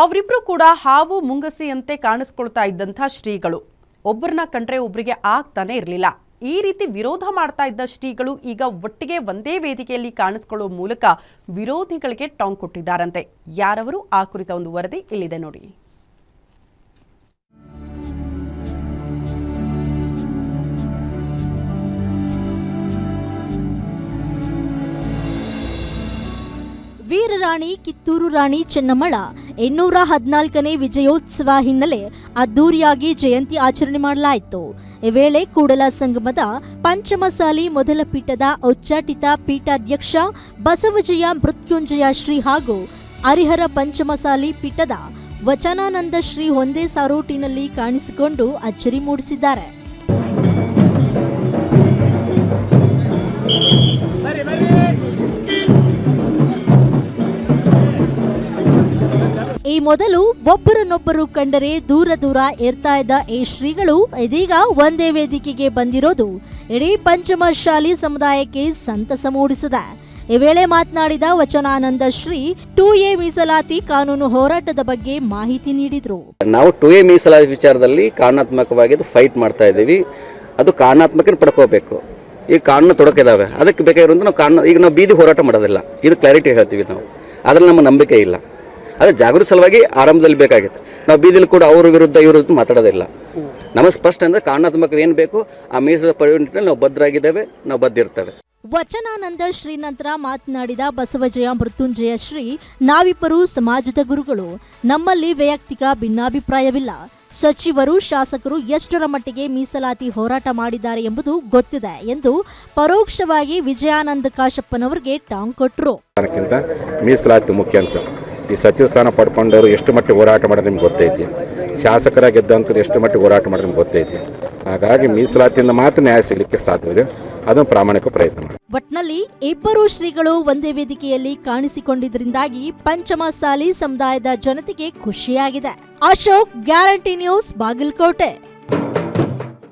ಅವರಿಬ್ರು ಕೂಡ ಹಾವು ಮುಂಗಸಿಯಂತೆ ಕಾಣಿಸ್ಕೊಳ್ತಾ ಇದ್ದಂಥ ಶ್ರೀಗಳು. ಒಬ್ಬರನ್ನ ಕಂಡ್ರೆ ಒಬ್ಬರಿಗೆ ಆಗ್ತಾನೆ ಇರಲಿಲ್ಲ. ಈ ರೀತಿ ವಿರೋಧ ಮಾಡ್ತಾ ಇದ್ದ ಶ್ರೀಗಳು ಈಗ ಒಟ್ಟಿಗೆ ಒಂದೇ ವೇದಿಕೆಯಲ್ಲಿ ಕಾಣಿಸ್ಕೊಳ್ಳುವ ಮೂಲಕ ವಿರೋಧಿಗಳಿಗೆ ಟಾಂಗ್ ಕೊಟ್ಟಿದ್ದಾರಂತೆ. ಯಾರವರು? ಆ ಕುರಿತ ಒಂದು ವರದಿ ಇಲ್ಲಿದೆ ನೋಡಿ. ವೀರರಾಣಿ ಕಿತ್ತೂರು ರಾಣಿ ಚೆನ್ನಮ್ಮಳ 814ನೇ ವಿಜಯೋತ್ಸವ ಹಿನ್ನೆಲೆ ಅದ್ದೂರಿಯಾಗಿ ಜಯಂತಿ ಆಚರಣೆ ಮಾಡಲಾಯಿತು. ಈ ವೇಳೆ ಕೂಡಲ ಸಂಗಮದ ಪಂಚಮಸಾಲಿ ಮೊದಲ ಪೀಠದ ಉಚ್ಚಾಟಿತ ಪೀಠಾಧ್ಯಕ್ಷ ಬಸವಜಯ ಮೃತ್ಯುಂಜಯ ಶ್ರೀ ಹಾಗೂ ಹರಿಹರ ಪಂಚಮಸಾಲಿ ಪೀಠದ ವಚನಾನಂದ ಶ್ರೀ ಒಂದೇ ಸಾರೋಟಿನಲ್ಲಿ ಕಾಣಿಸಿಕೊಂಡು ಅಚ್ಚರಿ ಮೂಡಿಸಿದ್ದಾರೆ. ಈ ಮೊದಲು ಒಬ್ಬರನ್ನೊಬ್ಬರು ಕಂಡರೆ ದೂರ ದೂರ ಇರ್ತಾ ಇದ್ದ ಈ ಶ್ರೀಗಳು ಇದೀಗ ಒಂದೇ ವೇದಿಕೆಗೆ ಬಂದಿರೋದು ಇಡೀ ಪಂಚಮಶಾಲಿ ಸಮುದಾಯಕ್ಕೆ ಸಂತಸ ಮೂಡಿಸಿದೆ. ಈ ವೇಳೆ ಮಾತನಾಡಿದ ವಚನಾನಂದ ಶ್ರೀ 2A ಮೀಸಲಾತಿ ಕಾನೂನು ಹೋರಾಟದ ಬಗ್ಗೆ ಮಾಹಿತಿ ನೀಡಿದ್ರು. ನಾವು 2A ಮೀಸಲಾತಿ ವಿಚಾರದಲ್ಲಿ ಕಾರಣಾತ್ಮಕವಾಗಿ ಫೈಟ್ ಮಾಡ್ತಾ ಇದ್ದೀವಿ. ಅದು ಕಾರಣಾತ್ಮಕ ಪಡ್ಕೋಬೇಕು. ಈಗ ಕಾನೂನು ತೊಡಕಿದಾವೆ, ಅದಕ್ಕೆ ಬೇಕಾಗಿರೋದು ನಾವು ಕಾನೂನು. ಈಗ ನಾವು ಬೀದಿ ಹೋರಾಟ ಮಾಡೋದಿಲ್ಲ, ಇದು ಕ್ಲಾರಿಟಿ ಹೇಳ್ತೀವಿ ನಾವು. ಅದ್ರಲ್ಲಿ ನಮ್ಮ ನಂಬಿಕೆ ಇಲ್ಲ. ಅದೇ ಜಾಗೃತಿ ಸಲುವಾಗಿ ಆರಂಭದಲ್ಲಿ ಬೇಕಾಗಿತ್ತು. ನಾವು ಬೀದಿಲಿ ಕೂಡ ಅವ್ರ ವಿರುದ್ಧ ಇವರು ಮಾತಾಡೋದಿಲ್ಲ. ನಮಗೆ ಸ್ಪಷ್ಟ ಅಂದರೆ ಕಾರಣಾತ್ಮಕ ಏನು ಬೇಕು ಆ ಮೀಸಲು ಪಡೆಯುವ ನಾವು ಬದ್ಧರಾಗಿದ್ದೇವೆ, ನಾವು ಬದ್ಧಿರ್ತೇವೆ. ವಚನಾನಂದ ಶ್ರೀ ನಂತರ ಮಾತನಾಡಿದ ಬಸವಜಯ ಮೃತ್ಯುಂಜಯ ಶ್ರೀ, ನಾವಿಬ್ಬರು ಸಮಾಜದ ಗುರುಗಳು. ನಮ್ಮಲ್ಲಿ ವೈಯಕ್ತಿಕ ಭಿನ್ನಾಭಿಪ್ರಾಯವಿಲ್ಲ. ಸಚಿವರು ಶಾಸಕರು ಎಷ್ಟರ ಮಟ್ಟಿಗೆ ಮೀಸಲಾತಿ ಹೋರಾಟ ಮಾಡಿದ್ದಾರೆ ಎಂಬುದು ಗೊತ್ತಿದೆ ಎಂದು ಪರೋಕ್ಷವಾಗಿ ವಿಜಯಾನಂದ ಕಾಶಪ್ಪನವರಿಗೆ ಟಾಂಗ್ ಕೊಟ್ಟರು. ಮೀಸಲಾತಿ ಮುಖ್ಯ ಅಂತ ಈ ಸಚಿವ ಸ್ಥಾನ ಪಡ್ಕೊಂಡವರು ಎಷ್ಟು ಮಟ್ಟಿಗೆ ಹೋರಾಟ ಮಾಡೋದು ನಿಮ್ಗೆ ಗೊತ್ತೈತಿ. ಶಾಸಕರಾಗಿ ಗೆದ್ದಂಥವ್ರು ಎಷ್ಟು ಮಟ್ಟಿಗೆ ಹೋರಾಟ ಮಾಡೋದು ನಿಮ್ಗೆ ಗೊತ್ತೈತಿ. ಹಾಗಾಗಿ ಮೀಸಲಾತಿಯಿಂದ ಮಾತ್ರ ನ್ಯಾಯ ಸಿಗಲಿಕ್ಕೆ ಸಾಧ್ಯವಿದೆ. ಅದನ್ನು ಪ್ರಾಮಾಣಿಕ ಪ್ರಯತ್ನ ಮಾಡಿ. ಒಟ್ನಲ್ಲಿ ಇಬ್ಬರು ಶ್ರೀಗಳು ಒಂದೇ ವೇದಿಕೆಯಲ್ಲಿ ಕಾಣಿಸಿಕೊಂಡಿದ್ದರಿಂದಾಗಿ ಪಂಚಮಸಾಲಿ ಸಮುದಾಯದ ಜನತೆಗೆ ಖುಷಿಯಾಗಿದೆ. Ashok, guarantee news, Bagalkot.